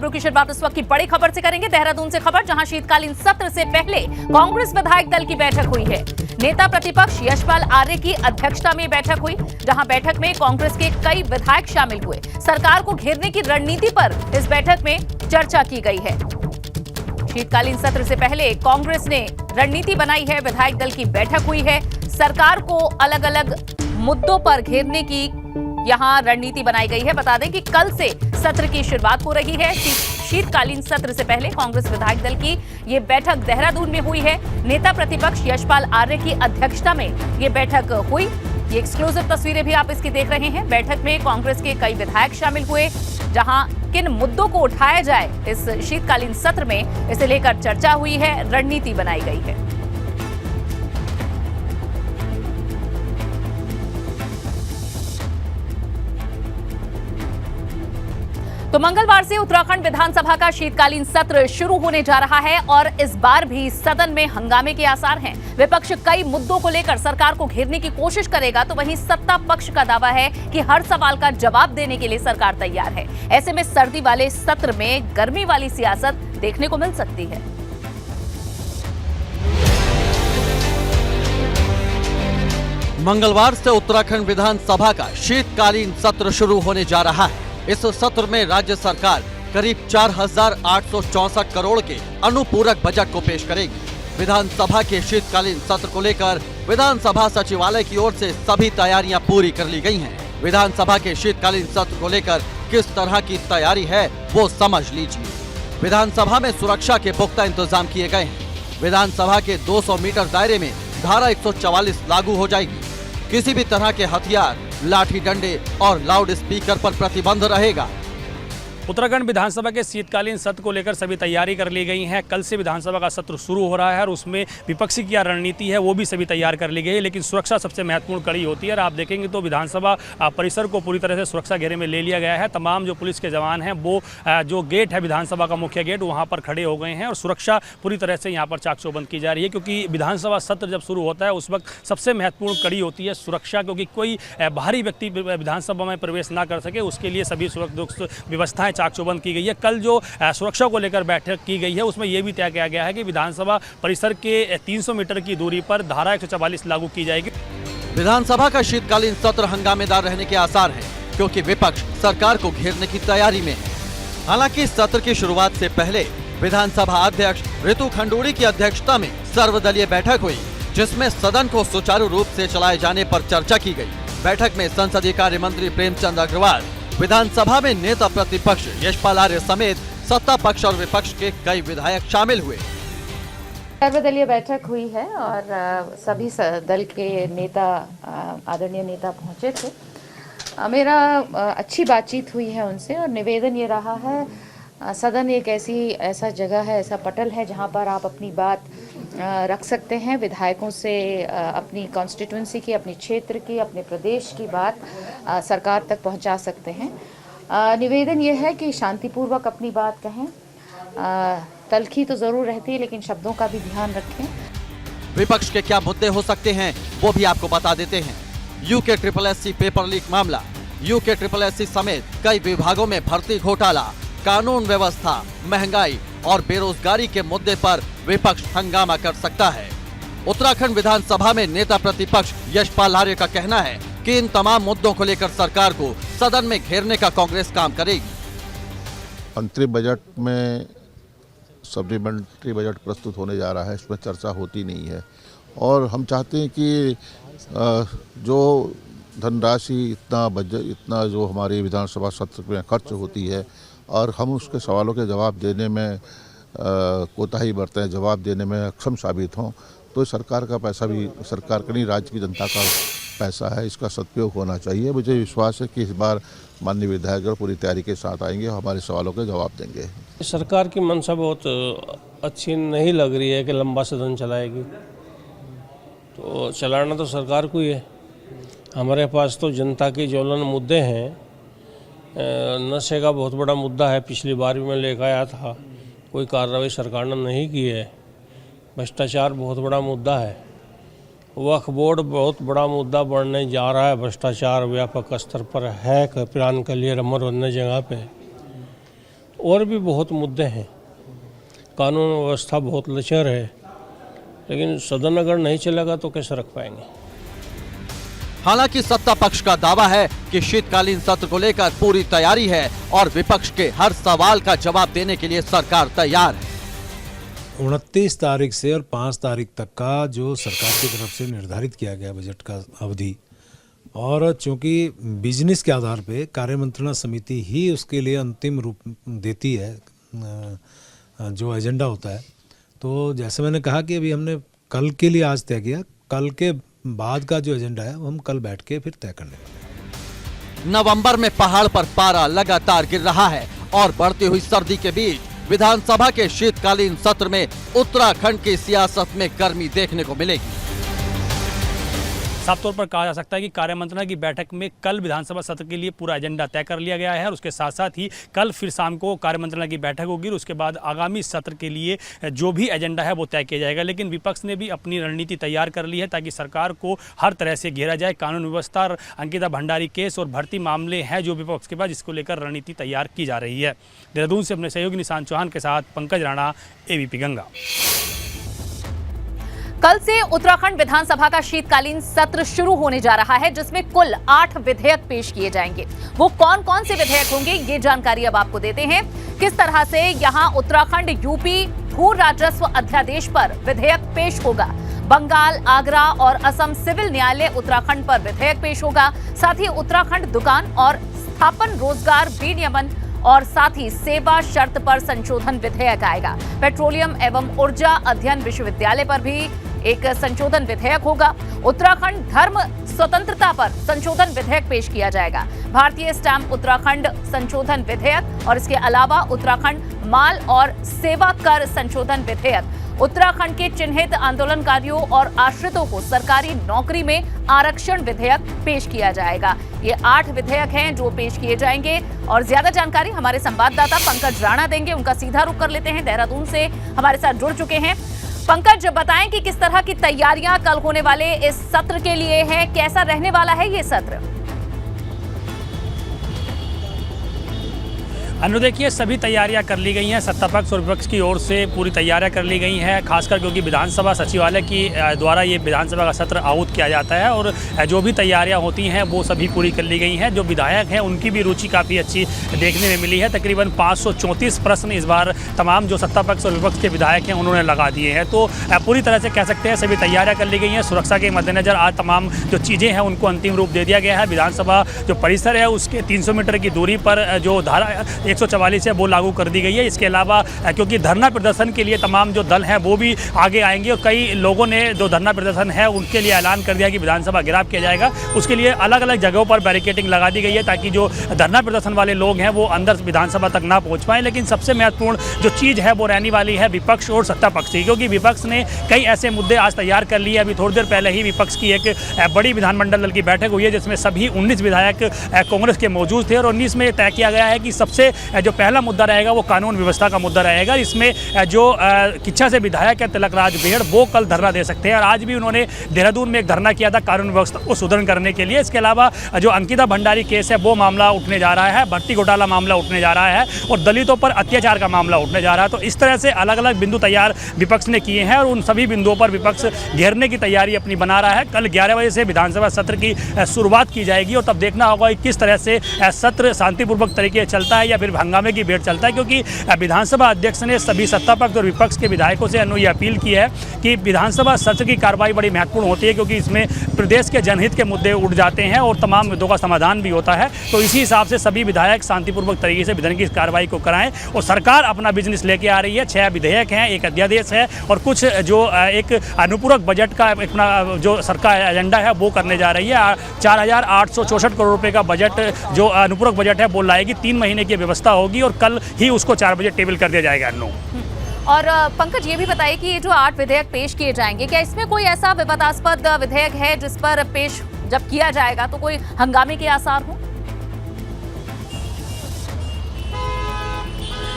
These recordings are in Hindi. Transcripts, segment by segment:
खबरों की शुरुआत इस वक्त की बड़ी खबर से करेंगे। देहरादून से खबर, जहां शीतकालीन सत्र से पहले कांग्रेस विधायक दल की बैठक हुई है। नेता प्रतिपक्ष यशपाल आर्य की अध्यक्षता में बैठक हुई, जहां बैठक में कांग्रेस के कई विधायक शामिल हुए। सरकार को घेरने की रणनीति पर इस बैठक में चर्चा की गई है। शीतकालीन सत्र से पहले कांग्रेस ने रणनीति बनाई है, विधायक दल की बैठक हुई है। सरकार को अलग अलग मुद्दों पर घेरने की यहां रणनीति बनाई गई है। बता दें कि कल से सत्र की शुरुआत हो रही है। शीतकालीन सत्र से पहले कांग्रेस विधायक दल की ये बैठक देहरादून में हुई है। नेता प्रतिपक्ष यशपाल आर्य की अध्यक्षता में ये बैठक हुई। ये एक्सक्लूसिव तस्वीरें भी आप इसकी देख रहे हैं। बैठक में कांग्रेस के कई विधायक शामिल हुए, जहां किन मुद्दों को उठाया जाए इस शीतकालीन सत्र में, इसे लेकर चर्चा हुई है, रणनीति बनाई गई है। तो मंगलवार से उत्तराखंड विधानसभा का शीतकालीन सत्र शुरू होने जा रहा है और इस बार भी सदन में हंगामे के आसार हैं। विपक्ष कई मुद्दों को लेकर सरकार को घेरने की कोशिश करेगा, तो वहीं सत्ता पक्ष का दावा है कि हर सवाल का जवाब देने के लिए सरकार तैयार है। ऐसे में सर्दी वाले सत्र में गर्मी वाली सियासत देखने को मिल सकती है। मंगलवार से उत्तराखंड विधानसभा का शीतकालीन सत्र शुरू होने जा रहा है। इस सत्र में राज्य सरकार करीब 4,864 करोड़ के अनुपूरक बजट को पेश करेगी। विधानसभा के शीतकालीन सत्र को लेकर विधानसभा सचिवालय की ओर से सभी तैयारियां पूरी कर ली गई हैं। विधानसभा के शीतकालीन सत्र को लेकर किस तरह की तैयारी है वो समझ लीजिए। विधानसभा में सुरक्षा के पुख्ता इंतजाम किए गए हैं। विधानसभा के 200 मीटर दायरे में धारा 144 लागू हो जाएगी। किसी भी तरह के हथियार, लाठी डंडे और लाउड स्पीकर पर प्रतिबंध रहेगा। उत्तराखंड विधानसभा के शीतकालीन सत्र को लेकर सभी तैयारी कर ली गई है। कल से विधानसभा का सत्र शुरू हो रहा है और उसमें विपक्ष की क्या रणनीति है वो भी सभी तैयार कर ली गई है। लेकिन सुरक्षा सबसे महत्वपूर्ण कड़ी होती है और आप देखेंगे तो विधानसभा परिसर को पूरी तरह से सुरक्षा घेरे में ले लिया गया है। तमाम जो पुलिस के जवान हैं वो जो गेट है विधानसभा का मुख्य गेट, वहाँ पर खड़े हो गए हैं और सुरक्षा पूरी तरह से यहाँ पर चाक चौबंद की जा रही है, क्योंकि विधानसभा सत्र जब शुरू होता है उस वक्त सबसे महत्वपूर्ण कड़ी होती है सुरक्षा, क्योंकि कोई बाहरी व्यक्ति विधानसभा में प्रवेश ना कर सके, उसके लिए सभी सुरक्षा व्यवस्थाएं चाक चौबंद की गई है। कल जो सुरक्षा को लेकर बैठक की गई है उसमें यह भी तय किया गया है कि विधानसभा परिसर के 300 मीटर की दूरी पर धारा 144 लागू की जाएगी। विधानसभा का शीतकालीन सत्र हंगामेदार रहने के आसार हैं, क्योंकि विपक्ष सरकार को घेरने की तैयारी में है। हालांकि सत्र की शुरुआत से पहले विधानसभा अध्यक्ष ऋतु खंडूड़ी की अध्यक्षता में सर्वदलीय बैठक हुई, जिसमें सदन को सुचारू रूप से चलाए जाने पर चर्चा की गई। बैठक में संसदीय कार्य मंत्री प्रेमचंद अग्रवाल, विधानसभा में नेता प्रतिपक्ष यशपाल आर्य समेत सत्ता पक्ष और विपक्ष के कई विधायक शामिल हुए। सर्वदलीय बैठक हुई है और सभी दल के नेता, आदरणीय नेता पहुंचे थे। मेरा अच्छी बातचीत हुई है उनसे और निवेदन ये रहा है, सदन एक ऐसा जगह है, ऐसा पटल है जहां पर आप अपनी बात रख सकते हैं। विधायकों से अपनी कॉन्स्टिट्यूंसी की, अपने क्षेत्र की, अपने प्रदेश की बात सरकार तक पहुंचा सकते हैं। निवेदन यह है कि शांतिपूर्वक अपनी बात कहें। तल्खी तो ज़रूर रहती है, लेकिन शब्दों का भी ध्यान रखें। विपक्ष के क्या मुद्दे हो सकते हैं वो भी आपको बता देते हैं। यूके SSSC पेपर लीक मामला, यूके SSSC समेत कई विभागों में भर्ती घोटाला, कानून व्यवस्था, महंगाई और बेरोजगारी के मुद्दे पर विपक्ष हंगामा कर सकता है। उत्तराखंड विधानसभा में नेता प्रतिपक्ष यशपाल आर्य का कहना है कि इन तमाम मुद्दों को लेकर सरकार को सदन में घेरने का कांग्रेस काम करेगी। अंतरिम बजट में सप्लीमेंट्री बजट प्रस्तुत होने जा रहा है, इसमें चर्चा होती नहीं है और हम चाहते हैं कि जो धनराशि इतना जो हमारी विधानसभा सत्र में खर्च होती है और हम उसके सवालों के जवाब देने में कोताही बरतें, जवाब देने में अक्षम साबित हों, तो सरकार का पैसा भी सरकार का नहीं, राज्य की जनता का पैसा है, इसका सदुपयोग होना चाहिए। मुझे विश्वास है कि इस बार माननीय विधायक पूरी तैयारी के साथ आएंगे और हमारे सवालों के जवाब देंगे। सरकार की मंशा बहुत अच्छी नहीं लग रही है कि लंबा सदन चलाएगी, तो चलाना तो सरकार को ही है। हमारे पास तो जनता के ज्वलन मुद्दे हैं। नशे का बहुत बड़ा मुद्दा है, पिछली बार भी मैं लेकर आया था, कोई कार्रवाई सरकार ने नहीं की है। भ्रष्टाचार बहुत बड़ा मुद्दा है। वक्फ बोर्ड बहुत बड़ा मुद्दा बढ़ने जा रहा है। भ्रष्टाचार व्यापक स्तर पर है, कप्तान के लिए रमर अन्य जगह पे। और भी बहुत मुद्दे हैं, कानून व्यवस्था बहुत लचर है, लेकिन सदन अगर नहीं चलेगा तो कैसे रख पाएंगे। हालांकि सत्ता पक्ष का दावा है कि शीतकालीन सत्र को लेकर पूरी तैयारी है और विपक्ष के हर सवाल का जवाब देने के लिए सरकार तैयार है। 29 तारीख से और 5 तारीख तक का जो सरकार की तरफ से निर्धारित किया गया बजट का अवधि, और चूंकि बिजनेस के आधार पे कार्यमंत्रणा समिति ही उसके लिए अंतिम रूप देती है जो एजेंडा होता है, तो जैसे मैंने कहा कि अभी हमने कल के लिए आज तय किया, कल के बाद का जो एजेंडा है वो हम कल बैठ के फिर तय करने वाले। नवंबर में पहाड़ पर पारा लगातार गिर रहा है और बढ़ती हुई सर्दी के बीच विधानसभा के शीतकालीन सत्र में उत्तराखंड की सियासत में गर्मी देखने को मिलेगी। साफ तौर पर कहा जा सकता है कि कार्यमंत्रणा की बैठक में कल विधानसभा सत्र के लिए पूरा एजेंडा तय कर लिया गया है और उसके साथ साथ ही कल फिर शाम को कार्यमंत्रणा की बैठक होगी और उसके बाद आगामी सत्र के लिए जो भी एजेंडा है वो तय किया जाएगा। लेकिन विपक्ष ने भी अपनी रणनीति तैयार कर ली है ताकि सरकार को हर तरह से घेरा जाए। कानून व्यवस्था, अंकिता भंडारी केस और भर्ती मामले हैं जो विपक्ष के पास, जिसको लेकर रणनीति तैयार की जा रही है। देहरादून से अपने सहयोगी निशांत चौहान के साथ पंकज राणा, एबीपी गंगा। कल से उत्तराखंड विधानसभा का शीतकालीन सत्र शुरू होने जा रहा है, जिसमें कुल 8 विधेयक पेश किए जाएंगे। वो कौन कौन से विधेयक होंगे, ये जानकारी अब आपको देते हैं। किस तरह से यहां उत्तराखंड यूपी भू राजस्व अध्यादेश पर विधेयक पेश होगा, बंगाल, आगरा और असम सिविल न्यायालय उत्तराखंड पर विधेयक पेश होगा। साथ ही उत्तराखंड दुकान और स्थापन रोजगार विनियमन और साथ ही सेवा शर्त पर संशोधन विधेयक आएगा। पेट्रोलियम एवं ऊर्जा अध्ययन विश्वविद्यालय पर भी एक संशोधन विधेयक होगा। उत्तराखंड धर्म स्वतंत्रता पर संशोधन विधेयक पेश किया जाएगा। भारतीय स्टैंप उत्तराखंड संशोधन विधेयक और इसके अलावा उत्तराखंड माल और सेवा कर संशोधन विधेयक। उत्तराखंड के चिन्हित आंदोलनकारियों और आश्रितों को सरकारी नौकरी में आरक्षण विधेयक पेश किया जाएगा। ये 8 विधेयक हैं जो पेश किए जाएंगे और ज्यादा जानकारी हमारे संवाददाता पंकज राणा देंगे। उनका सीधा रुख कर लेते हैं, देहरादून से हमारे साथ जुड़ चुके हैं। पंकज, बताएं कि किस तरह की तैयारियां कल होने वाले इस सत्र के लिए हैं, कैसा रहने वाला है ये सत्र? अनु, देखिए सभी तैयारियां कर ली गई हैं। सत्ता पक्ष और विपक्ष की ओर से पूरी तैयारियां कर ली गई हैं, खासकर क्योंकि विधानसभा सचिवालय की द्वारा ये विधानसभा का सत्र आहूत किया जाता है और जो भी तैयारियां होती हैं वो सभी पूरी कर ली गई हैं। जो विधायक हैं उनकी भी रुचि काफ़ी अच्छी देखने में मिली है। तकरीबन 534 प्रश्न इस बार तमाम जो सत्ता पक्ष और विपक्ष के विधायक हैं उन्होंने लगा दिए हैं। तो पूरी तरह से कह सकते हैं सभी तैयारियाँ कर ली गई हैं। सुरक्षा के मद्देनज़र आज तमाम जो चीज़ें हैं उनको अंतिम रूप दे दिया गया है। विधानसभा जो परिसर है उसके 300 मीटर की दूरी पर जो धारा 144 है वो लागू कर दी गई है। इसके अलावा क्योंकि धरना प्रदर्शन के लिए तमाम जो दल हैं वो भी आगे आएंगे और कई लोगों ने जो धरना प्रदर्शन है उनके लिए ऐलान कर दिया कि विधानसभा घेराव किया जाएगा। उसके लिए अलग अलग जगहों पर बैरिकेडिंग लगा दी गई है ताकि जो धरना प्रदर्शन वाले लोग हैं वो अंदर विधानसभा तक ना पहुँच पाएँ। लेकिन सबसे महत्वपूर्ण जो चीज़ है वो रहने वाली है विपक्ष और सत्ता पक्ष की, क्योंकि विपक्ष ने कई ऐसे मुद्दे आज तैयार कर लिए। अभी थोड़ी देर पहले ही विपक्ष की एक बड़ी विधानमंडल दल की बैठक हुई है जिसमें सभी 19 विधायक कांग्रेस के मौजूद थे और 19 में तय किया गया है कि सबसे जो पहला मुद्दा रहेगा वो कानून व्यवस्था का मुद्दा रहेगा। इसमें जो किच्छा से विधायक है तिलक राज बेहड़ वो कल धरना दे सकते हैं और आज भी उन्होंने देहरादून में एक धरना किया था कानून व्यवस्था को सुदृढ़ करने के लिए। इसके अलावा जो अंकिता भंडारी केस है वो मामला उठने जा रहा है, भर्ती घोटाला मामला उठने जा रहा है और दलितों पर अत्याचार का मामला उठने जा रहा है। तो इस तरह से अलग अलग बिंदु तैयार विपक्ष ने किए हैं और उन सभी बिंदुओं पर विपक्ष घेरने की तैयारी अपनी बना रहा है। कल 11 बजे से विधानसभा सत्र की शुरुआत की जाएगी और तब देखना होगा कि किस तरह से सत्र शांतिपूर्वक तरीके चलता है या फिर हंगामे की भेंट चलता है, क्योंकि विधानसभा अध्यक्ष ने सभी सत्ता पक्ष और विपक्ष के विधायकों से ये अपील की है कि विधानसभा सत्र की कार्रवाई बड़ी महत्वपूर्ण होती है क्योंकि इसमें प्रदेश के जनहित के मुद्दे उठ जाते हैं और तमाम मुद्दों का समाधान भी होता है। तो इसी हिसाब से सभी विधायक शांतिपूर्वक तरीके से विधान की कार्रवाई को कराएं और सरकार अपना बिजनेस लेके आ रही है। 6 विधेयक हैं, एक अध्यादेश है और कुछ जो एक अनुपूरक बजट का अपना जो सरकार एजेंडा है वो करने जा रही है। 4,864 करोड़ रुपए का बजट जो अनुपूरक बजट है वो लाएगी। 3 महीने की व्यवस्था होगी और कल ही उसको 4 बजे टेबल कर दिया जाएगा। और पंकज, ये भी बताइए कि ये जो 8 विधेयक पेश किए जाएंगे, क्या इसमें कोई ऐसा विवादास्पद विधेयक है जिस पर पेश जब किया जाएगा तो कोई हंगामे के आसार हो?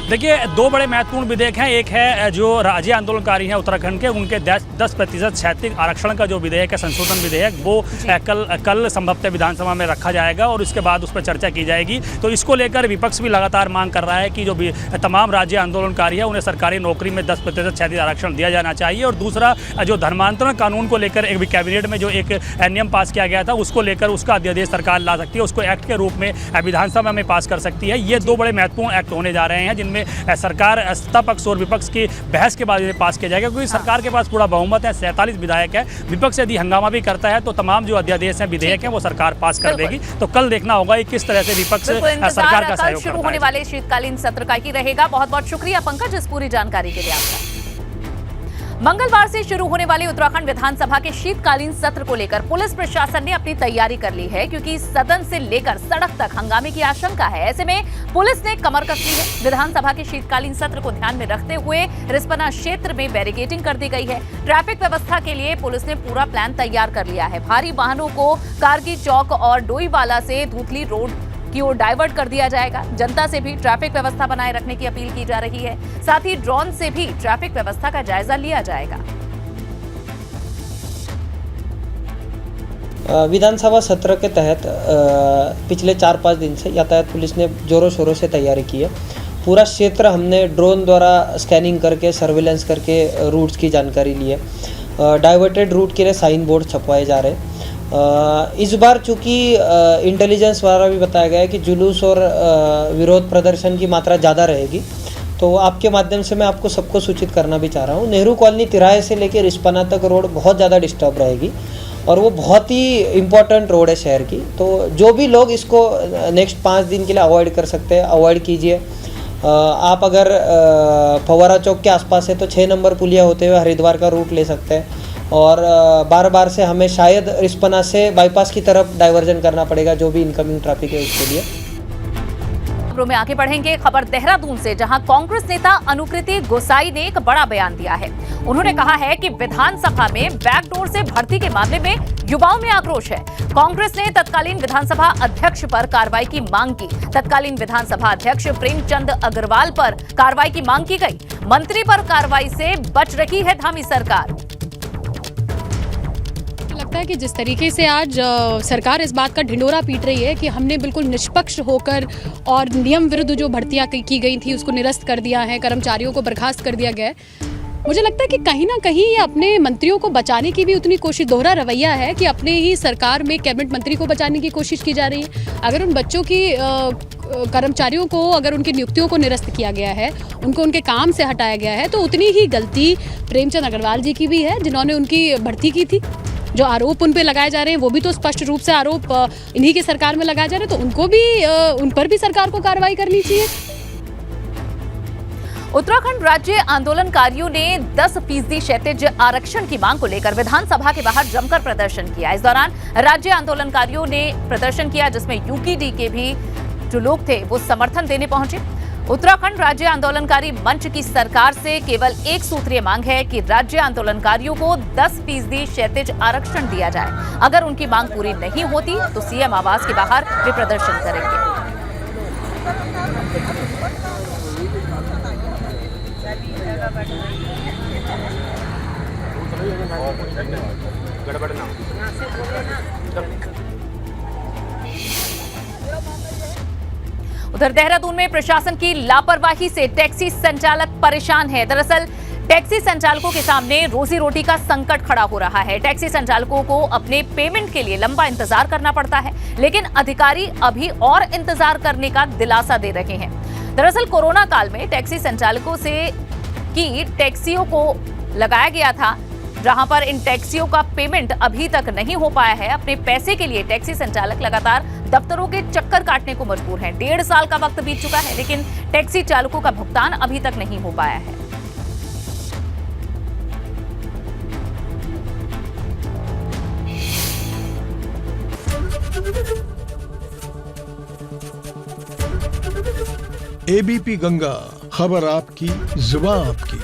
देखिए, दो बड़े महत्वपूर्ण विधेयक हैं। एक है जो राज्य आंदोलनकारी हैं उत्तराखंड के, उनके 10% क्षैतिज आरक्षण का जो विधेयक है, संशोधन विधेयक, वो कल संभवतः विधानसभा में रखा जाएगा और उसके बाद उस पर चर्चा की जाएगी। तो इसको लेकर विपक्ष भी लगातार मांग कर रहा है कि जो तमाम राज्य आंदोलनकारी है उन्हें सरकारी नौकरी में 10% क्षैतिज आरक्षण दिया जाना चाहिए। और दूसरा, जो धर्मांतरण कानून को लेकर एक कैबिनेट में जो एक नियम पास किया गया था, उसको लेकर उसका अध्यादेश सरकार ला सकती है, उसको एक्ट के रूप में विधानसभा में पास कर सकती है। ये दो बड़े महत्वपूर्ण एक्ट होने जा रहे हैं जिनमें सरकार सत्ता पक्ष और विपक्ष की बहस के बाद इन्हें पास किया जाएगा, क्योंकि सरकार के पास पूरा बहुमत है, 47 विधायक है। विपक्ष यदि हंगामा भी करता है तो तमाम जो अध्यादेश हैं, विधेयक हैं, वो सरकार पास कर देगी। तो कल देखना होगा कि किस तरह से विपक्ष सरकार का सहयोग शुरू होने वाले शीतकालीन सत्र का ही रहेगा। बहुत बहुत शुक्रिया पंकज इस पूरी जानकारी के लिए आपका। मंगलवार से शुरू होने वाली उत्तराखंड विधानसभा के शीतकालीन सत्र को लेकर पुलिस प्रशासन ने अपनी तैयारी कर ली है, क्योंकि सदन से लेकर सड़क तक हंगामे की आशंका है। ऐसे में पुलिस ने कमर कस ली है। विधानसभा के शीतकालीन सत्र को ध्यान में रखते हुए रिस्पना क्षेत्र में बैरिकेडिंग कर दी गई है। ट्रैफिक व्यवस्था के लिए पुलिस ने पूरा प्लान तैयार कर लिया है। भारी वाहनों को कारगी चौक और डोईवाला से धूतली रोड की ओर डाइवर्ट कर दिया जाएगा। जनता से भी ट्रैफिक व्यवस्था बनाए रखने की अपील की जा रही है। साथ ही ड्रोन से भी ट्रैफिक व्यवस्था का जायजा लिया जाएगा। विधानसभा सत्र के तहत पिछले 4-5 दिन से यातायात पुलिस ने जोरों शोरों से तैयारी की है। पूरा क्षेत्र हमने ड्रोन द्वारा स्कैनिंग करके, सर्विलेंस करके रूट्स की जानकारी ली है। डाइवर्टेड रूट के लिए साइन बोर्ड छपवाए जा रहे हैं। इस बार चूँकि इंटेलिजेंस द्वारा भी बताया गया है कि जुलूस और विरोध प्रदर्शन की मात्रा ज़्यादा रहेगी, तो आपके माध्यम से मैं आपको सबको सूचित करना भी चाह रहा हूँ। नेहरू कॉलोनी तिराहे से लेकर रिस्पना तक रोड बहुत ज़्यादा डिस्टर्ब रहेगी और वो बहुत ही इम्पोर्टेंट रोड है शहर की। तो जो भी लोग इसको नेक्स्ट 5 दिन के लिए अवॉइड कर सकते हैं, अवॉइड कीजिए। आप अगर फव्वारा चौक के आसपास है तो 6 नंबर पुलिया होते हुए हरिद्वार का रूट ले सकते हैं और बार से हमें शायद रिस्पना से बाईपास की तरफ डाइवर्जन करना पड़ेगा, जो भी इनकमिंग ट्रैफिक है उसके लिए। खबरों में आगे बढ़ेंगे। खबर देहरादून से, जहां कांग्रेस नेता अनुकृति गोसाई ने एक बड़ा बयान दिया है। उन्होंने कहा है कि विधानसभा में बैकडोर से भर्ती के मामले में युवाओं में आक्रोश है। कांग्रेस ने तत्कालीन विधानसभा अध्यक्ष पर कार्रवाई की मांग की। तत्कालीन विधानसभा अध्यक्ष प्रेमचंद अग्रवाल पर कार्रवाई की मांग की गई। मंत्री पर कार्रवाई से बच रही है धामी सरकार। लगता है कि जिस तरीके से आज सरकार इस बात का ढिंडोरा पीट रही है कि हमने बिल्कुल निष्पक्ष होकर और नियम विरुद्ध जो भर्तियां की गई थी उसको निरस्त कर दिया है, कर्मचारियों को बर्खास्त कर दिया गया है। मुझे लगता है कि कहीं ना कहीं ये अपने मंत्रियों को बचाने की भी उतनी कोशिश, दोहरा रवैया है कि अपने ही सरकार में कैबिनेट मंत्री को बचाने की कोशिश की जा रही है। अगर उन बच्चों की कर्मचारियों को, अगर उनकी नियुक्तियों को निरस्त किया गया है, उनको उनके काम से हटाया गया है, तो उतनी ही गलती प्रेमचंद अग्रवाल जी की भी है जिन्होंने उनकी भर्ती की थी। जो आरोप उन पे लगाए जा रहे हैं वो भी तो स्पष्ट रूप से आरोप इन्हीं की सरकार में लगाए जा रहे हैं, तो उनको भी, उन पर भी सरकार को कार्रवाई करनी चाहिए। उत्तराखंड राज्य आंदोलनकारियों ने 10% क्षैतिज आरक्षण की मांग को लेकर विधानसभा के बाहर जमकर प्रदर्शन किया। इस दौरान राज्य आंदोलनकारियों ने प्रदर्शन किया जिसमें यूकेडी के भी जो लोग थे वो समर्थन देने पहुंचे। उत्तराखंड राज्य आंदोलनकारी मंच की सरकार से केवल एक सूत्रीय मांग है कि राज्य आंदोलनकारियों को 10% क्षैतिज आरक्षण दिया जाए। अगर उनकी मांग पूरी नहीं होती तो सीएम आवास के बाहर वे प्रदर्शन करेंगे। उधर देहरादून में प्रशासन की लापरवाही से टैक्सी संचालक परेशान है। दरअसल टैक्सी संचालकों के सामने रोजी रोटी का संकट खड़ा हो रहा है। टैक्सी संचालकों को अपने पेमेंट के लिए लंबा इंतजार करना पड़ता है, लेकिन अधिकारी अभी और इंतजार करने का दिलासा दे रहे हैं। दरअसल कोरोना काल में टैक्सी संचालकों से की टैक्सियों को लगाया गया था, जहां पर इन टैक्सियों का पेमेंट अभी तक नहीं हो पाया है। अपने पैसे के लिए टैक्सी संचालक लगातार दफ्तरों के चक्कर काटने को मजबूर हैं। 1.5 साल का वक्त बीत चुका है, लेकिन टैक्सी चालकों का भुगतान अभी तक नहीं हो पाया है। एबीपी गंगा, खबर आपकी, जुबान आपकी।